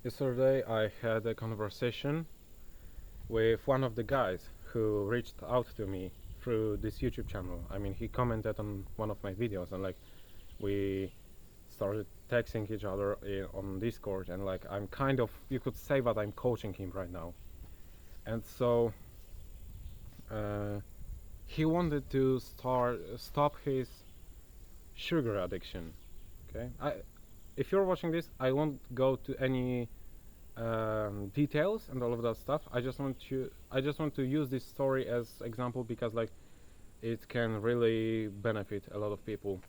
Yesterday I had a conversation with one of the guys who reached out to me through this YouTube channel. I mean, he commented on one of my videos, and like we started texting each other on Discord, and like I'm kind of, you could say that I'm coaching him right now. And so uh, he wanted to stop his sugar addiction. Okay, if you're watching this, I won't go to any details and all of that stuff. I just want to use this story as example because like it can really benefit a lot of people.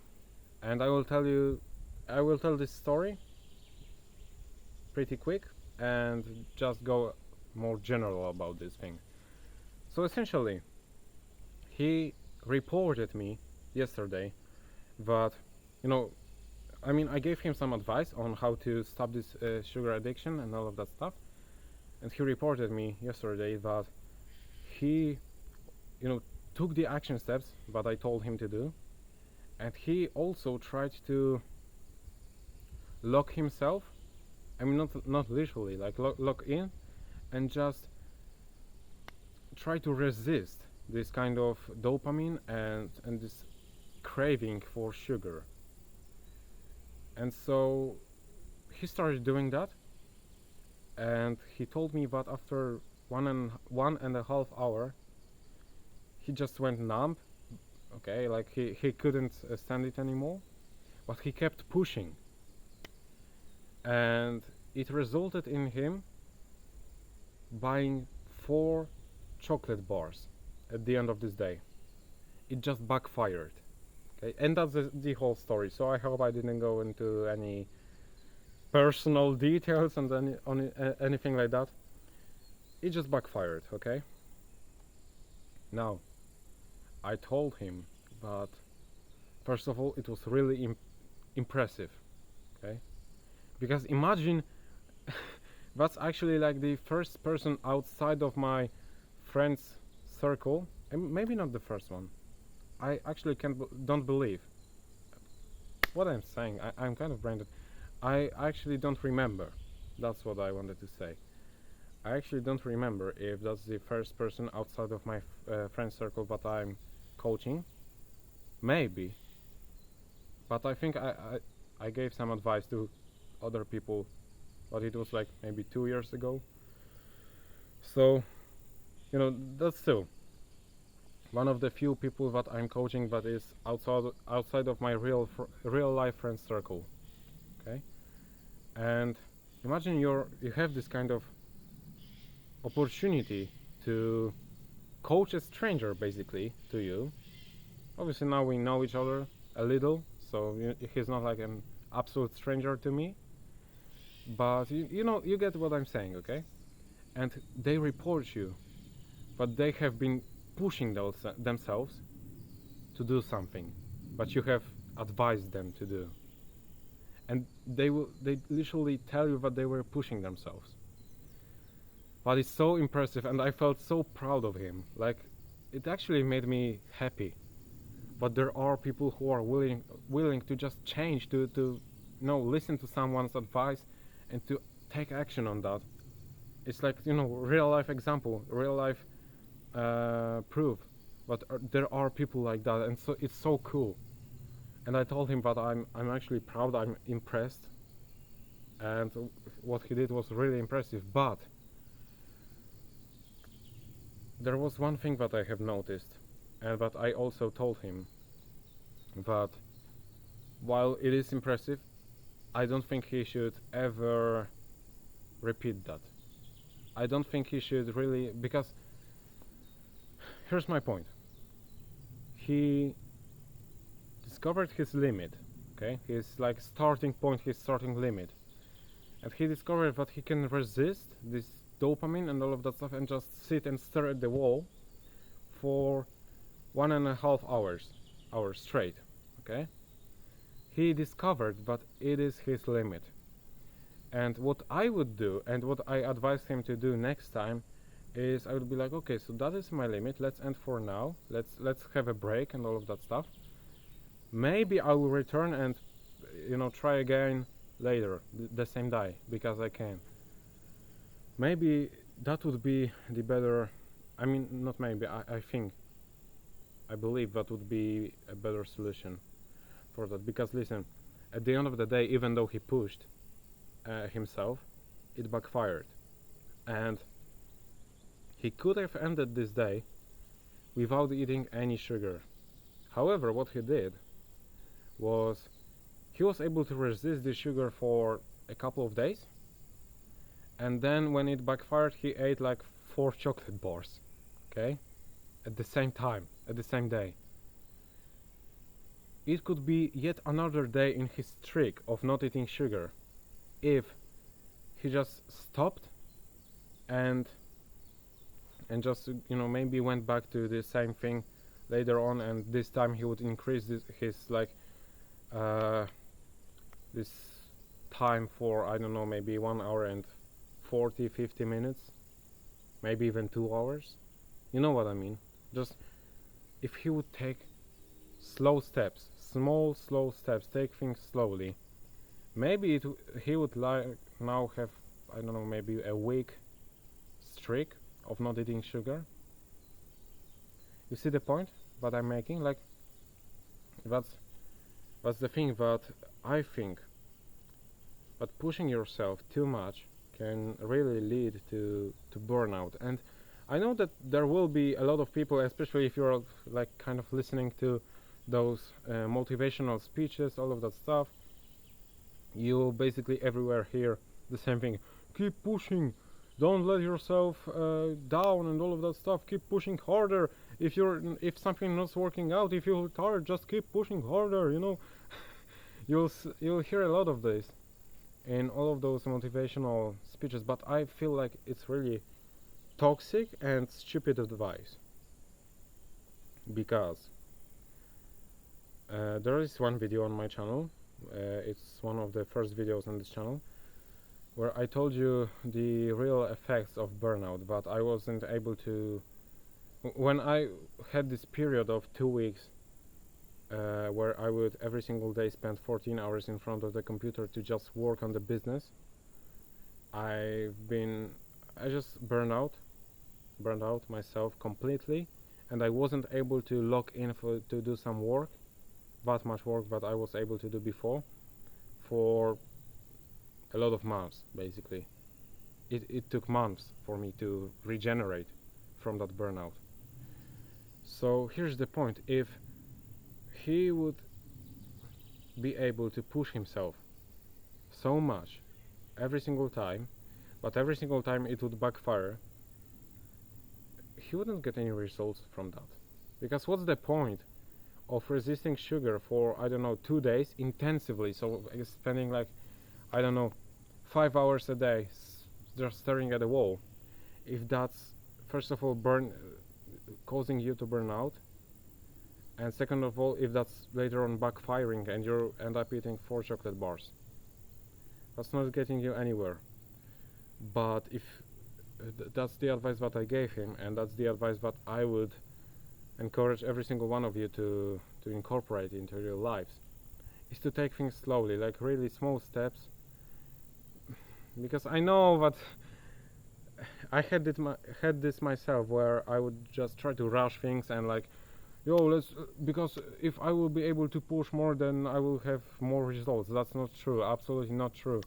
And I will tell this story pretty quick and just go more general about this thing. So essentially, he reported me yesterday that, you know, I mean, I gave him some advice on how to stop this sugar addiction and all of that stuff. And he reported me yesterday that he, you know, took the action steps that I told him to do, and he also tried to lock himself. I mean, not literally, like lock in, and just try to resist this kind of dopamine and this craving for sugar. And so he started doing that, and he told me that after one and a half hour, he just went numb. Okay, like he couldn't stand it anymore, but he kept pushing, and it resulted in him buying 4 chocolate bars at the end of this day. It just backfired. Okay, and that's the whole story. So I hope I didn't go into any personal details and anything like that. It just backfired. Okay. Now, I told him that first of all, it was really impressive. Okay, because imagine that's actually like the first person outside of my friends circle, and maybe not the first one. I actually don't believe what I'm saying. I'm kind of branded. I actually don't remember. That's what I wanted to say. I actually don't remember if that's the first person outside of my friend circle that I'm coaching. Maybe, but I think I gave some advice to other people, but it was like maybe 2 years ago. So, you know, that's still one of the few people that I'm coaching that is outside of my real life friend circle. Okay, and imagine you have this kind of opportunity to coach a stranger basically to you. Obviously now we know each other a little, so he's not like an absolute stranger to me, but you know, you get what I'm saying. Okay, and they report you, but they have been pushing themselves to do something, but you have advised them to do, and they literally tell you that they were pushing themselves. But it's so impressive, and I felt so proud of him. Like, it actually made me happy. But there are people who are willing to just change, to listen to someone's advice and to take action on that. It's like, you know, real life example, real life proof. But there are people like that, and so it's so cool. And I told him that I'm actually proud, I'm impressed, and what he did was really impressive. But there was one thing that I have noticed, and that I also told him, that while it is impressive, I don't think he should ever repeat that. I don't think he should really, because here's my point. He discovered his limit, okay? His like starting point, his starting limit. And he discovered that he can resist this dopamine and all of that stuff and just sit and stare at the wall for 1.5 hours straight. Okay, he discovered that it is his limit, and what I would do and what I advise him to do next time is I would be like, okay, so that is my limit, let's end for now, let's have a break and all of that stuff. Maybe I will return and, you know, try again later, the same day, because I can. maybe that would be the better, I mean, not maybe, I think, I believe that would be a better solution for that. Because listen, at the end of the day, even though he pushed himself, it backfired. And he could have ended this day without eating any sugar. However, what he did was he was able to resist the sugar for a couple of days, and then when it backfired, he ate like 4 chocolate bars, okay, at the same time, at the same day. It could be yet another day in his streak of not eating sugar if he just stopped and just, you know, maybe went back to the same thing later on, and this time he would increase his like this time for, I don't know, maybe 1 hour and 40-50 minutes, maybe even 2 hours. You know what I mean? Just if he would take slow steps, small slow steps, take things slowly, maybe he would like now have, I don't know, maybe a week streak of not eating sugar. You see the point that I'm making? Like, that's the thing that I think that pushing yourself too much can really lead to burnout. And I know that there will be a lot of people, especially if you're like kind of listening to those motivational speeches, all of that stuff, you basically everywhere hear the same thing: keep pushing, don't let yourself down, and all of that stuff. Keep pushing harder. If something not working out, if you're tired, just keep pushing harder, you know. You'll hear a lot of this in all of those motivational speeches, but I feel like it's really toxic and stupid advice. Because there is one video on my channel, it's one of the first videos on this channel, where I told you the real effects of burnout, but I wasn't able to. When I had this period of 2 weeks where I would every single day spend 14 hours in front of the computer to just work on the business, I just burned out myself completely, and I wasn't able to log in to do some work, that much work that I was able to do before, for a lot of months. Basically, it took months for me to regenerate from that burnout. So here's the point: if he would be able to push himself so much every single time, but every single time it would backfire, he wouldn't get any results from that. Because what's the point of resisting sugar for, I don't know, 2 days intensively, so spending like, I don't know, 5 hours a day just staring at a wall, if that's first of all causing you to burn out, and second of all, if that's later on backfiring and you end up eating 4 chocolate bars. That's not getting you anywhere. But if that's the advice that I gave him, and that's the advice that I would encourage every single one of you to incorporate into your lives, is to take things slowly, like really small steps. Because I know that I had this myself, where I would just try to rush things and like, because if I will be able to push more, then I will have more results. That's not true, absolutely not true.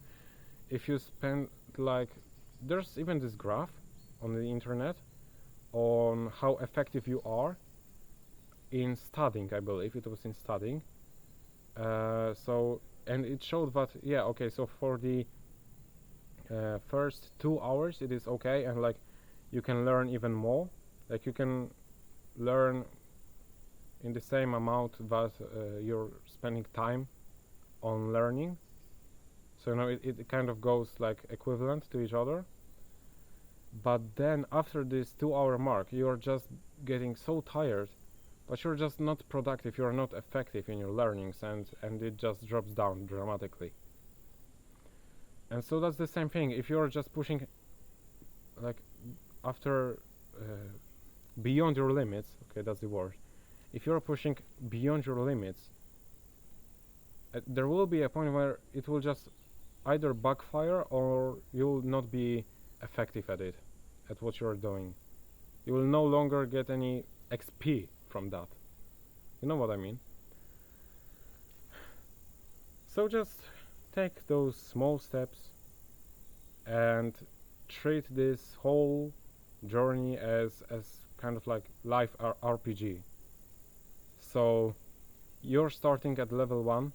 If you spend like, there's even this graph on the internet on how effective you are in studying. I believe it was in studying. And it showed that, yeah, okay, so for the first 2 hours it is okay, and like you can learn even more, like you can learn in the same amount that you're spending time on learning. So it kind of goes like equivalent to each other. But then after this 2-hour mark, you're just getting so tired, but you're just not productive, you're not effective in your learnings, and it just drops down dramatically. And so that's the same thing. If you're just pushing like after beyond your limits, okay, that's the word. If you're pushing beyond your limits, there will be a point where it will just either backfire, or you will not be effective at it, at what you're doing. You will no longer get any XP from that. You know what I mean? So just take those small steps and treat this whole journey as kind of like life RPG. So you're starting at level 1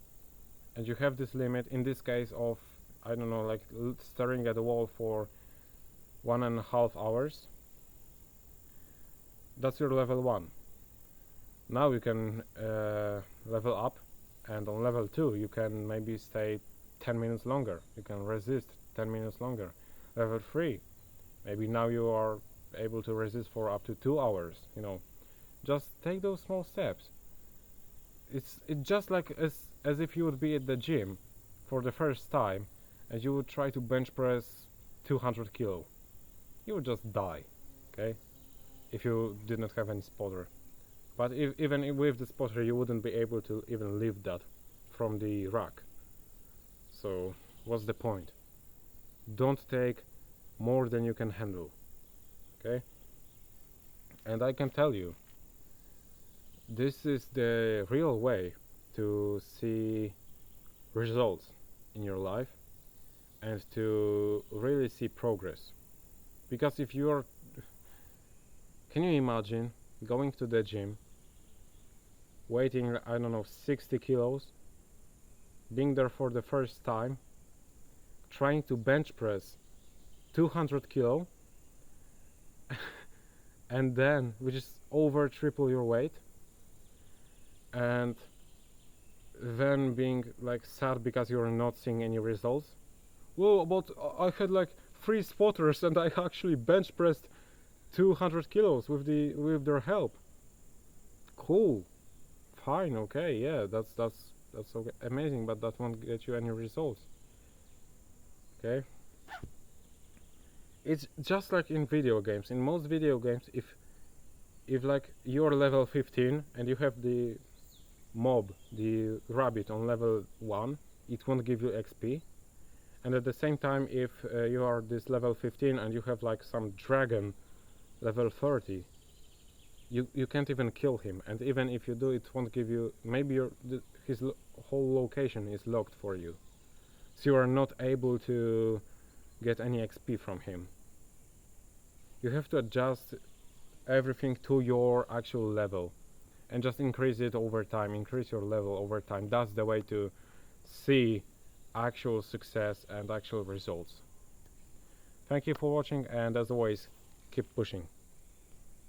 and you have this limit, in this case of, I don't know, like staring at the wall for 1.5 hours. That's your level 1. Now you can level up, and on level 2 you can maybe stay 10 minutes longer. You can resist 10 minutes longer. Level 3, maybe now you are able to resist for up to 2 hours, you know. Just take those small steps. It's just like as if you would be at the gym for the first time and you would try to bench press 200 kilo. You would just die, okay, if you did not have any spotter. But even with the spotter you wouldn't be able to even lift that from the rack. So what's the point? Don't take more than you can handle, okay? And I can tell you, this is the real way to see results in your life and to really see progress. Because if you are, can you imagine going to the gym, weighting, I don't know, 60 kilos, being there for the first time, trying to bench press 200 kilo and then which is over triple your weight, and then being like sad because you're not seeing any results. Well, but I had like 3 spotters and I actually bench pressed 200 kilos with their help. Cool, fine, okay, yeah, that's okay, amazing, but that won't get you any results. Okay, it's just like in video games. In most video games, if like you're level 15 and you have the mob, the rabbit on level 1, it won't give you XP. And at the same time, if you are this level 15 and you have like some dragon level 30, you can't even kill him, and even if you do, it won't give you, maybe his whole location is locked for you, so you are not able to get any XP from him. You have to adjust everything to your actual level and just increase it over time, increase your level over time. That's the way to see actual success and actual results. Thank you for watching, and as always, keep pushing.